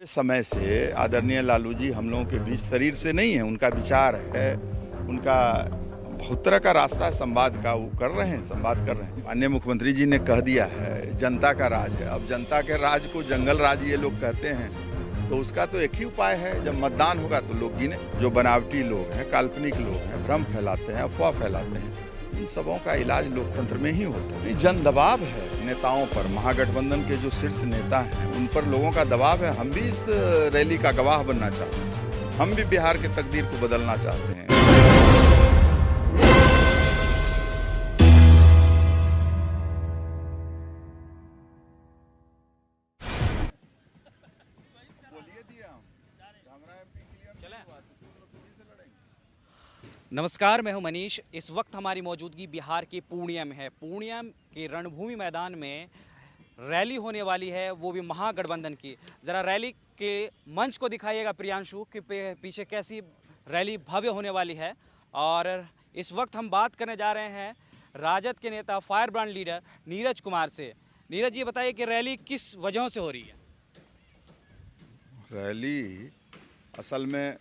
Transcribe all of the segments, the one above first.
समय से आदरणीय लालू जी हम लोगों के बीच शरीर से नहीं है, उनका विचार है, उनका बहुत तरह का रास्ता है संवाद का, वो कर रहे हैं, संवाद कर रहे हैं। माननीय मुख्यमंत्री जी ने कह दिया है जनता का राज है। अब जनता के राज को जंगल राज ये लोग कहते हैं, तो उसका तो एक ही उपाय है, जब मतदान होगा तो लोग गिने। जो बनावटी लोग हैं, काल्पनिक लोग हैं, भ्रम फैलाते हैं, अफवाह फैलाते हैं, इन सबों का इलाज लोकतंत्र में ही होता है। जन दबाव है नेताओं पर, महागठबंधन के जो शीर्ष नेता हैं उन पर लोगों का दबाव है। हम भी इस रैली का गवाह बनना चाहते हैं, हम भी बिहार की तकदीर को बदलना चाहते हैं। नमस्कार, मैं हूं मनीष। इस वक्त हमारी मौजूदगी बिहार के पूर्णिया में है। पूर्णिया के रणभूमि मैदान में रैली होने वाली है, वो भी महागठबंधन की। ज़रा रैली के मंच को दिखाइएगा प्रियांशु कि पीछे कैसी रैली भव्य होने वाली है। और इस वक्त हम बात करने जा रहे हैं राजद के नेता, fire brand leader Neeraj Kumar से। नीरज जी, बताइए कि रैली किस वजहों से हो रही है? रैली असल में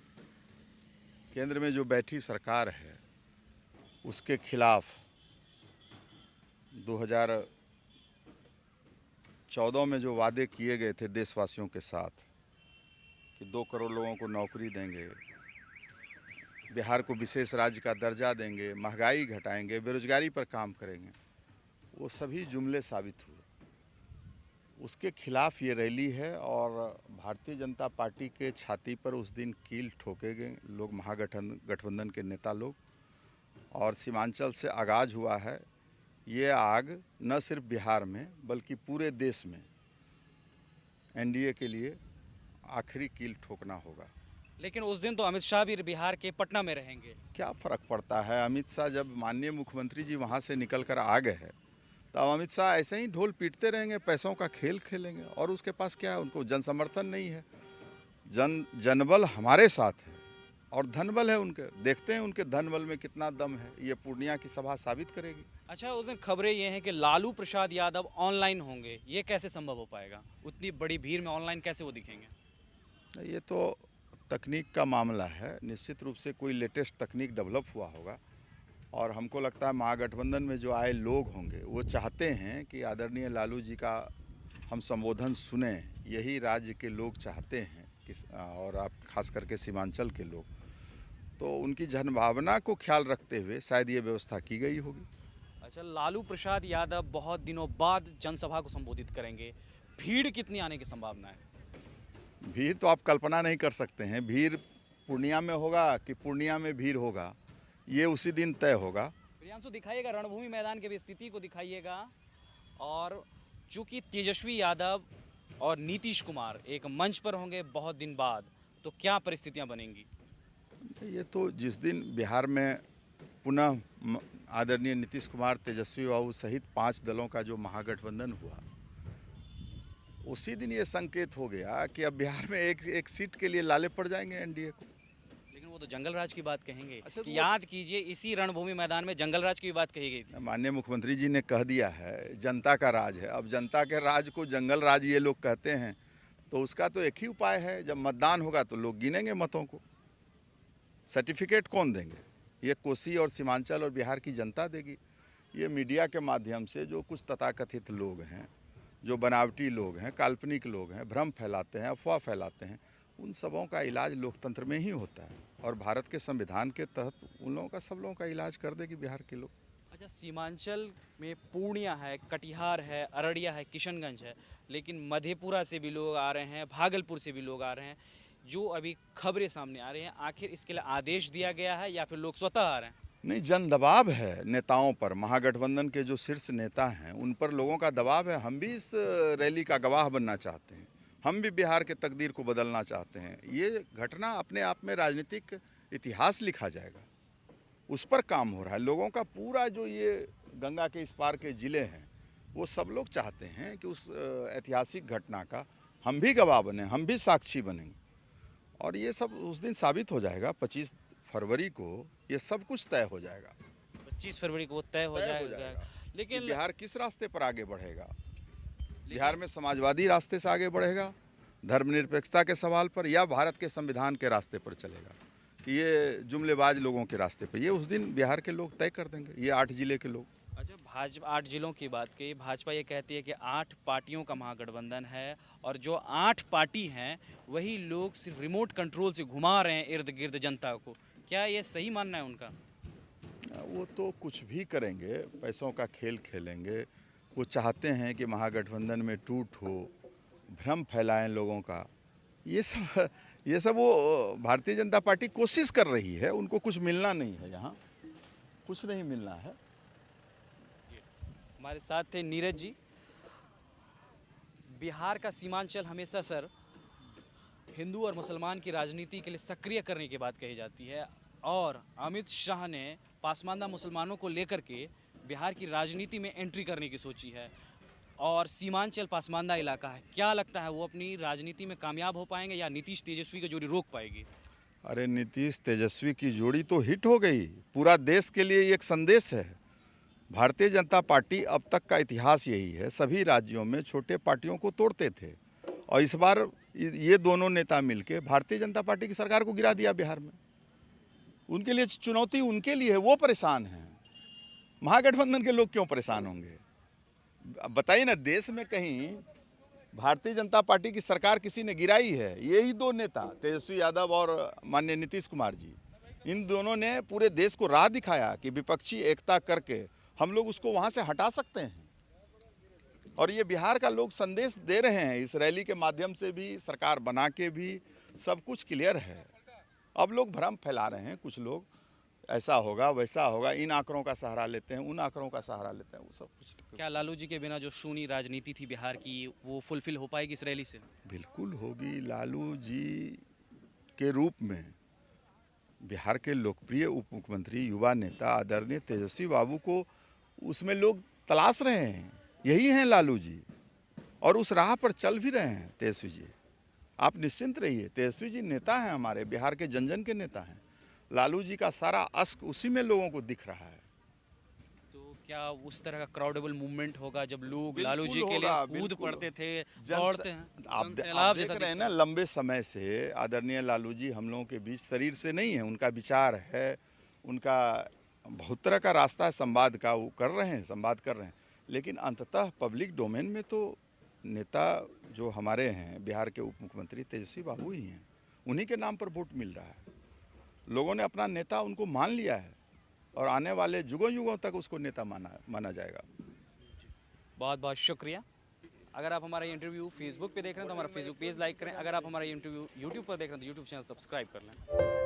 केंद्र में जो बैठी सरकार है उसके खिलाफ 2014 में जो वादे किए गए थे देशवासियों के साथ कि 2 करोड़ लोगों को नौकरी देंगे, बिहार को विशेष राज्य का दर्जा देंगे, महंगाई घटाएंगे, बेरोजगारी पर काम करेंगे, वो सभी जुमले साबित हुए। उसके खिलाफ ये रैली है और भारतीय जनता पार्टी के छाती पर उस दिन कील ठोके गए लोग, महागठबंधन के नेता लोग। और सीमांचल से आगाज हुआ है ये आग, न सिर्फ बिहार में बल्कि पूरे देश में एनडीए के लिए आखिरी कील ठोकना होगा। लेकिन उस दिन तो अमित शाह भी बिहार के पटना में रहेंगे। क्या फ़र्क पड़ता है? अमित शाह जब माननीय मुख्यमंत्री जी वहाँ से निकल कर आ गए हैं तो अब अमित शाह ऐसे ही ढोल पीटते रहेंगे, पैसों का खेल खेलेंगे। और उसके पास क्या है? उनको जन समर्थन नहीं है। जनबल हमारे साथ है और धनबल है उनके। देखते हैं उनके धनबल में कितना दम है, ये पूर्णिया की सभा साबित करेगी। अच्छा, उस दिन खबरें ये हैं कि लालू प्रसाद यादव ऑनलाइन होंगे। ये कैसे संभव हो पाएगा? उतनी बड़ी भीड़ में ऑनलाइन कैसे वो दिखेंगे? ये तो तकनीक का मामला है, निश्चित रूप से कोई लेटेस्ट तकनीक डेवलप हुआ होगा। और हमको लगता है महागठबंधन में जो आए लोग होंगे वो चाहते हैं कि आदरणीय लालू जी का हम संबोधन सुने। यही राज्य के लोग चाहते हैं कि, और आप खास करके सीमांचल के लोग, तो उनकी जनभावना को ख्याल रखते हुए शायद ये व्यवस्था की गई होगी। अच्छा, लालू प्रसाद यादव बहुत दिनों बाद जनसभा को संबोधित करेंगे। भीड़ कितनी आने की संभावना है? भीड़ तो आप कल्पना नहीं कर सकते हैं। भीड़ पूर्णिया में होगा कि पूर्णिया में भीड़ होगा, ये उसी दिन तय होगा। प्रियांशु, दिखाइएगा रणभूमि मैदान की भी स्थिति को दिखाइएगा। और चूंकि तेजस्वी यादव और नीतीश कुमार एक मंच पर होंगे बहुत दिन बाद, तो क्या परिस्थितियां बनेंगी? ये तो जिस दिन बिहार में पुनः आदरणीय नीतीश कुमार, तेजस्वी बाबू सहित 5 दलों का जो महागठबंधन हुआ, उसी दिन ये संकेत हो गया कि अब बिहार में एक सीट के लिए लाले पड़ जाएंगे एनडीए को। लेकिन वो तो जंगल राज की बात कहेंगे। अच्छा, कि याद कीजिए, इसी रणभूमि मैदान में जंगल राज की भी बात कही गई थी। माननीय मुख्यमंत्री जी ने कह दिया है जनता का राज है। अब जनता के राज को जंगल राज ये लोग कहते हैं, तो उसका तो एक ही उपाय है, जब मतदान होगा तो लोग गिनेंगे मतों को। सर्टिफिकेट कौन देंगे? ये कोसी और सीमांचल और बिहार की जनता देगी। ये मीडिया के माध्यम से जो कुछ तथाकथित लोग हैं, जो बनावटी लोग हैं, काल्पनिक लोग हैं, भ्रम फैलाते हैं, अफवाह फैलाते हैं, उन सबों का इलाज लोकतंत्र में ही होता है। और भारत के संविधान के तहत उन लोगों का, सब लोगों का इलाज कर देगी बिहार के लोग। अच्छा, सीमांचल में पूर्णिया है, कटिहार है, अररिया है, किशनगंज है, लेकिन मधेपुरा से भी लोग आ रहे हैं, भागलपुर से भी लोग आ रहे हैं। जो अभी खबरें सामने आ रही हैं, आखिर इसके लिए आदेश दिया गया है या फिर लोग स्वतः आ रहे हैं? नहीं, जन दबाव है नेताओं पर, महागठबंधन के जो शीर्ष नेता हैं उन पर लोगों का दबाव है। हम भी इस रैली का गवाह बनना चाहते हैं, हम भी बिहार के तकदीर को बदलना चाहते हैं। ये घटना अपने आप में राजनीतिक इतिहास लिखा जाएगा, उस पर काम हो रहा है। लोगों का पूरा जो ये गंगा के इस पार के ज़िले हैं, वो सब लोग चाहते हैं कि उस ऐतिहासिक घटना का हम भी गवाह बने, हम भी साक्षी बनेंगे। और ये सब उस दिन साबित हो जाएगा। 25 फरवरी को ये सब कुछ तय हो जाएगा। 25 फरवरी को वो तय हो जाएगा। लेकिन बिहार किस रास्ते पर आगे बढ़ेगा? बिहार में समाजवादी रास्ते से आगे बढ़ेगा, धर्मनिरपेक्षता के सवाल पर या भारत के संविधान के रास्ते पर चलेगा, कि ये जुमलेबाज लोगों के रास्ते पर, ये उस दिन बिहार के लोग तय कर देंगे, ये 8 जिले के लोग। अच्छा, भाजपा 8 जिलों की बात की, भाजपा ये कहती है कि 8 पार्टियों का महागठबंधन है और जो 8 पार्टी हैं वही लोग सिर्फ रिमोट कंट्रोल से घुमा रहे हैं इर्द गिर्द जनता को। क्या ये सही मानना है उनका? वो तो कुछ भी करेंगे, पैसों का खेल खेलेंगे। वो चाहते हैं कि महागठबंधन में टूट हो, भ्रम फैलाएं लोगों का। ये सब वो भारतीय जनता पार्टी कोशिश कर रही है। उनको कुछ मिलना नहीं है, यहाँ कुछ नहीं मिलना है। हमारे साथ थे नीरज जी। बिहार का सीमांचल हमेशा सर हिंदू और मुसलमान की राजनीति के लिए सक्रिय करने की बात कही जाती है और अमित शाह ने पासमानदा मुसलमानों को लेकर के बिहार की राजनीति में एंट्री करने की सोची है और सीमांचल पासमानदा इलाका है। क्या लगता है वो अपनी राजनीति में कामयाब हो पाएंगे या नीतीश तेजस्वी की जोड़ी रोक पाएगी? अरे नीतीश तेजस्वी की जोड़ी तो हिट हो गई। पूरा देश के लिए एक संदेश है। भारतीय जनता पार्टी अब तक का इतिहास यही है, सभी राज्यों में छोटे पार्टियों को तोड़ते थे और इस बार ये दोनों नेता मिलके भारतीय जनता पार्टी की सरकार को गिरा दिया बिहार में। उनके लिए चुनौती उनके लिए है, वो परेशान हैं। महागठबंधन के लोग क्यों परेशान होंगे? अब बताइए ना, देश में कहीं भारतीय जनता पार्टी की सरकार किसी ने गिराई है? यही दो नेता, तेजस्वी यादव और माननीय नीतीश कुमार जी, इन दोनों ने पूरे देश को राह दिखाया कि विपक्षी एकता करके हम लोग उसको वहाँ से हटा सकते हैं। और ये बिहार का लोग संदेश दे रहे हैं, इस रैली के माध्यम से भी, सरकार बना के भी सब कुछ क्लियर है। अब लोग भ्रम फैला रहे हैं, कुछ लोग ऐसा होगा वैसा होगा, इन आंकड़ों का सहारा लेते हैं, उन आंकड़ों का सहारा लेते हैं, वो सब कुछ। क्या लालू जी के बिना जो शून्य राजनीति थी बिहार की वो फुलफिल हो पाएगी इस रैली से? बिल्कुल होगी। लालू जी के रूप में बिहार के लोकप्रिय उप मुख्यमंत्री, युवा नेता आदरणीय तेजस्वी बाबू को उसमें लोग तलाश रहे हैं। यही हैं लालू जी और उस राह पर चल भी रहे हैं तेजस्वी जी। आप निश्चिंत रहिए, तेजस्वी जी नेता हैं, हमारे बिहार के जन जन के नेता हैं। लालू जी का सारा अश्क उसी में लोगों को दिख रहा है। तो क्या उस तरह का क्राउडेबल मूवमेंट होगा जब लोग बिल्कुल लालू जी के लिए होगा, कूद बिल्कुल। पड़ते थे, जन दौड़ते हैं, आप जनसैलाब देख जैसा रहे हैं दिखता ना, है? लंबे समय से आदरणीय लालू जी हम लोगों के बीच शरीर से नहीं है, उनका विचार है, उनका बहुत तरह का रास्ता है संवाद का, वो कर रहे हैं, संवाद कर रहे हैं। लेकिन अंततः पब्लिक डोमेन में तो नेता जो हमारे हैं बिहार के उप मुख्यमंत्री तेजस्वी बाबू ही हैं। उन्हीं के नाम पर वोट मिल रहा है। लोगों ने अपना नेता उनको मान लिया है और आने वाले युगों युगों तक उसको नेता माना जाएगा। बहुत बहुत शुक्रिया। अगर आप हमारा ये इंटरव्यू फेसबुक पे देख रहे हैं तो हमारा फेसबुक पेज लाइक करें। अगर आप हमारा ये इंटरव्यू यूट्यूब पर देख रहे हैं तो यूट्यूब चैनल सब्सक्राइब कर लें।